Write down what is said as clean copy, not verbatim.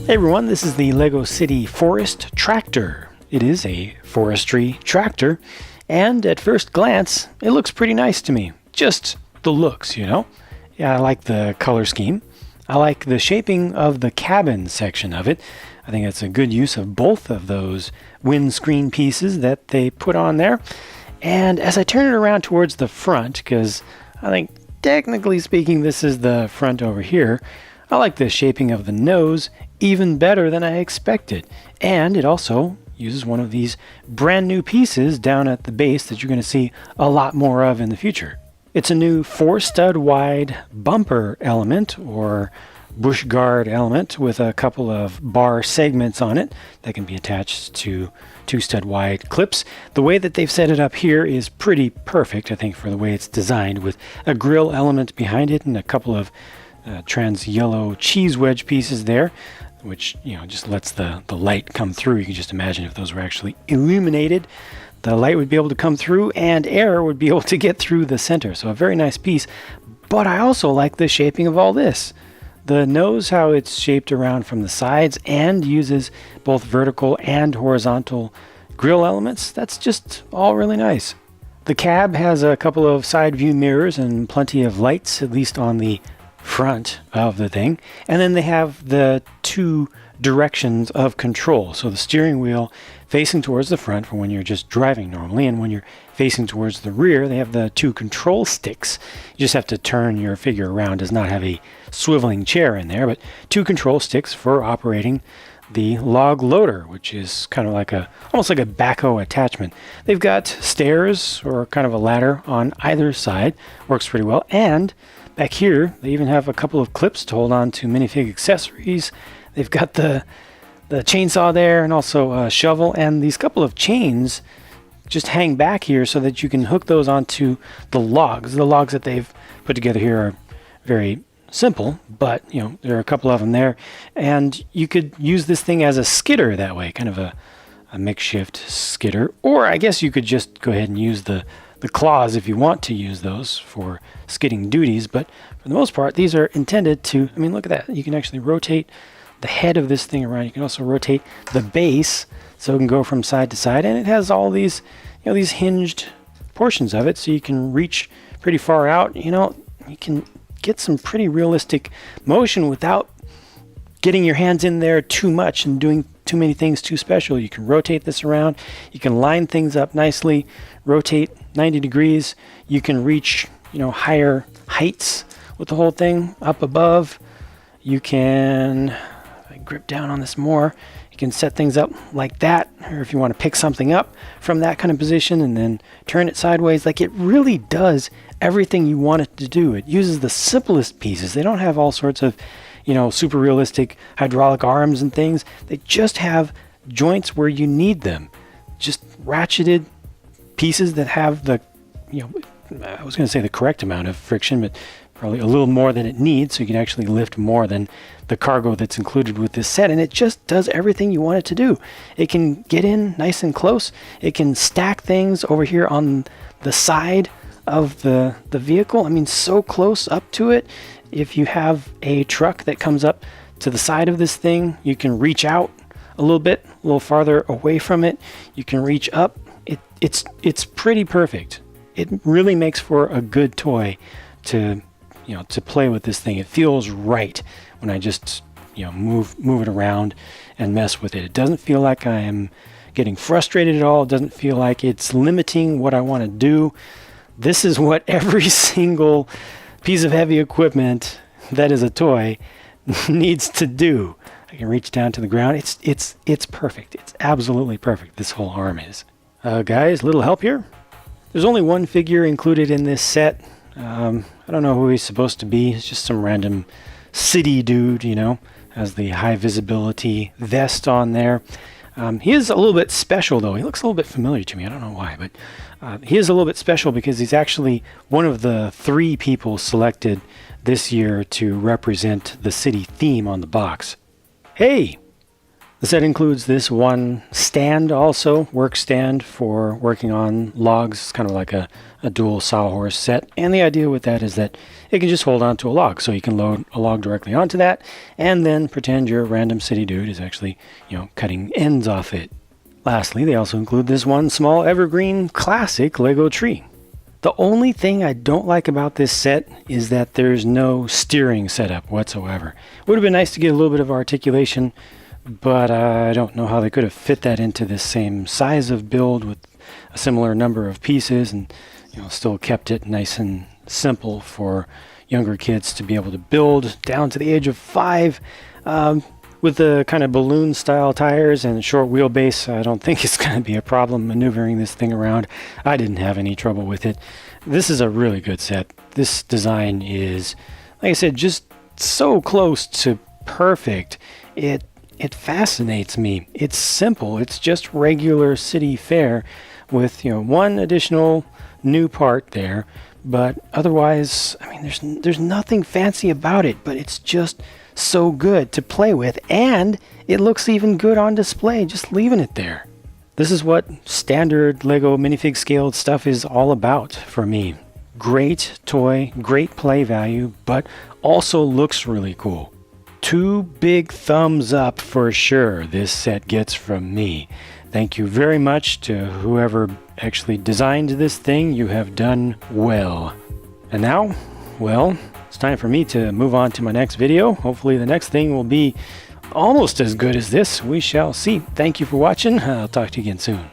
Hey everyone, this is the LEGO City Forest Tractor. It is a forestry tractor, and at first glance, it looks pretty nice to me. Just the looks, you know? Yeah, I like the color scheme. I like the shaping of the cabin section of it. I think it's a good use of both of those windscreen pieces that they put on there. And as I turn it around towards the front, because I think technically speaking this is the front over here, I like the shaping of the nose even better than I expected. And it also uses one of these brand new pieces down at the base that you're going to see a lot more of in the future. It's a new 4-stud wide bumper element or bush guard element with a couple of bar segments on it that can be attached to 2-stud wide clips. The way that they've set it up here is pretty perfect, I think, for the way it's designed, with a grill element behind it and a couple of trans yellow cheese wedge pieces there, which, you know, just lets the light come through. You can just imagine if those were actually illuminated, the light would be able to come through and air would be able to get through the center. So a very nice piece. But I also like the shaping of all this. The nose, how it's shaped around from the sides and uses both vertical and horizontal grill elements. That's just all really nice. The cab has a couple of side view mirrors and plenty of lights, at least on the front of the thing. And then they have the two directions of control. So the steering wheel facing towards the front for when you're just driving normally, and when you're facing towards the rear, they have the two control sticks. You just have to turn your figure around. Does not have a swiveling chair in there, but two control sticks for operating the log loader, which is kind of like almost like a backhoe attachment. They've got stairs or kind of a ladder on either side. Works pretty well. And back here, they even have a couple of clips to hold on to minifig accessories. They've got the chainsaw there and also a shovel, and these couple of chains just hang back here so that you can hook those onto the logs. The logs that they've put together here are very simple, but you know, there are a couple of them there, and you could use this thing as a skidder that way, kind of a makeshift skidder. Or I guess you could just go ahead and use the claws if you want to use those for skidding duties, but for the most part these are intended to, I mean, look at that, you can actually rotate the head of this thing around. You can also rotate the base so it can go from side to side, and it has all these, you know, these hinged portions of it, so you can reach pretty far out. You know, you can get some pretty realistic motion without getting your hands in there too much and doing too many things too special. You can rotate this around, you can line things up nicely, rotate 90 degrees, you can reach, you know, higher heights with the whole thing up above. You can grip down on this more, you can set things up like that, or if you want to pick something up from that kind of position and then turn it sideways. Like, it really does everything you want it to do. It uses the simplest pieces. They don't have all sorts of, you know, super realistic hydraulic arms and things. They just have joints where you need them, just ratcheted pieces that have the, you know, I was going to say the correct amount of friction, but probably a little more than it needs, so you can actually lift more than the cargo that's included with this set, and it just does everything you want it to do. It can get in nice and close. It can stack things over here on the side of the vehicle. I mean, so close up to it. If you have a truck that comes up to the side of this thing, you can reach out a little bit, a little farther away from it. You can reach up. It's pretty perfect. It really makes for a good toy to, you know, to play with this thing. It feels right when I just, you know, move it around and mess with it. It doesn't feel like I am getting frustrated at all. It doesn't feel like it's limiting what I want to do. This is what every single piece of heavy equipment that is a toy needs to do. I can reach down to the ground. It's perfect. It's absolutely perfect. This whole arm is. Guys, little help here. There's only one figure included in this set. I don't know who he's supposed to be. It's just some random city dude, you know, has the high visibility vest on there. He is a little bit special, though. He looks a little bit familiar to me. I don't know why, but he is a little bit special because he's actually one of the 3 people selected this year to represent the city theme on the box. Hey, The set includes this one stand also, work stand for working on logs. It's kind of like a dual sawhorse set. And the idea with that is that it can just hold onto a log. So you can load a log directly onto that and then pretend your random city dude is actually, cutting ends off it. Lastly, they also include this one small evergreen classic Lego tree. The only thing I don't like about this set is that there's no steering setup whatsoever. Would have been nice to get a little bit of articulation, but I don't know how they could have fit that into this same size of build with a similar number of pieces and still kept it nice and simple for younger kids to be able to build down to the age of 5. With the kind of balloon style tires and short wheelbase, I don't think it's going to be a problem maneuvering this thing around. I didn't have any trouble with it. This is a really good set. This design is, like I said, just so close to perfect. It fascinates me. It's simple. It's just regular city fare with one additional new part there, but otherwise, I mean, there's nothing fancy about it, but it's just so good to play with, and it looks even good on display just leaving it there. This is what standard Lego minifig scaled stuff is all about for me. Great toy, great play value, but also looks really cool. 2 big thumbs up for sure this set gets from me. Thank you very much to whoever actually designed this thing. You have done well. And now, well, it's time for me to move on to my next video. Hopefully the next thing will be almost as good as this. We shall see. Thank you for watching. I'll talk to you again soon.